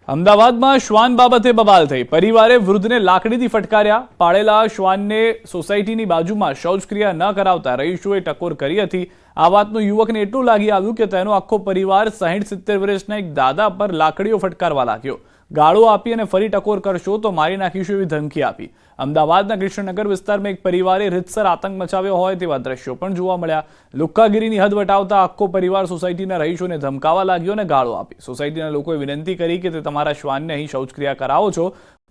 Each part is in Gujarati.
અમદાવાદમાં શ્વાન બાબતે બબાલ થઈ। પરિવારે વૃદ્ધને લાકડીથી ફટકાર્યા। પાળેલા શ્વાનને સોસાયટીની બાજુમાં શૌચક્રિયા ન કરાવતા રહીશોએ ટકોર કરી હતી। આ વાતનું યુવકને એટલું લાગી આવ્યું કે તેનો આખો પરિવાર 60-70 વર્ષના એક દાદા પર લાકડીઓ ફટકારવા લાગ્યો। ગાળો આપી અને ફરી ટકોર કરશો તો મારી નાખીશું એવી ધમકી આપી। અમદાવાદના કૃષ્ણનગર વિસ્તારમાં એક પરિવારે રીતસર આતંક મચાવ્યો હોય તેવા દ્રશ્યો પણ જોવા મળ્યા। લુક્કાગીરીની હદ વટાવતા આખો પરિવાર સોસાયટીના રહીશોને ધમકાવા લાગ્યો અને ગાળો આપી। સોસાયટીના લોકોએ વિનંતી કરી કે તે તમારા શ્વાનને અહીં શૌચક્રિયા કરાવો છો,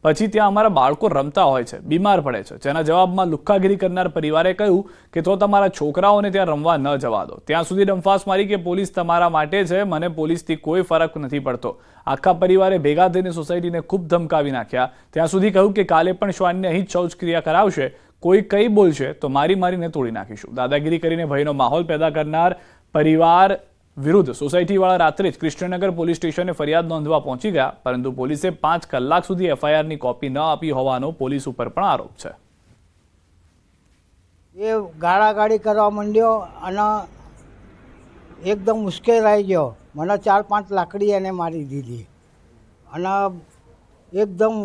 પછી ત્યાં અમારા બાળકો રમતા હોય છે, બીમાર પડે છે। જેના જવાબમાં લુખ્ખાગીરી કરનાર પરિવારે કહ્યું કે તો તમારા છોકરાઓને ત્યાં રમવા ન જવા દો। ત્યાં સુધી ડંફાસ મારી કે પોલીસ તમારા માટે છે, મને પોલીસથી કોઈ ફરક નથી પડતો। આખા પરિવારે ભેગા થઈને સોસાયટીને ખૂબ ધમકાવી નાખ્યા। ત્યાં સુધી કહ્યું કે કાલે પણ શ્વાનને અહીં જ શૌચક્રિયા કરાવશે, કોઈ કંઈ બોલશે તો મારીને તોડી નાખીશું। દાદાગીરી કરીને ભયનો માહોલ પેદા કરનાર પરિવાર વિરુદ્ધ સોસાયટીવાળા રાત્રે જ કૃષ્ણનગર પોલીસ સ્ટેશને ફરિયાદ નોંધવા પહોંચી ગયા, પરંતુ પોલીસે 5 કલાક સુધી એફઆઈઆરની કોપી ન આપી હોવાનો પોલીસ ઉપર પણ આરોપ છે। એ ગાળાગાળી કરવા માંડ્યો અને એકદમ મુશ્કેલાઈ ગયો। મને 4-5 લાકડી એને મારી દીધી અને એકદમ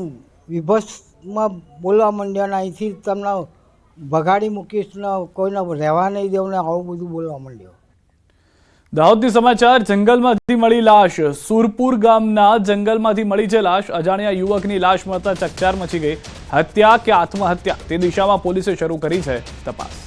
વિભત્સમાં બોલવા માંડ્યો અને અહીંથી તમને ભગાડી મૂકીશ ને કોઈને રહેવા નહીં દેવું ને આવું બધું બોલવા માંડ્યો। દાહોદથી સમાચાર। જંગલમાંથી મળી લાશ। સુરપુર ગામના જંગલમાંથી મળી છે લાશ। અજાણ્યા યુવકની લાશ મળતા ચકચાર મચી ગઈ। હત્યા કે આત્મહત્યા તે દિશામાં પોલીસે શરૂ કરી છે તપાસ।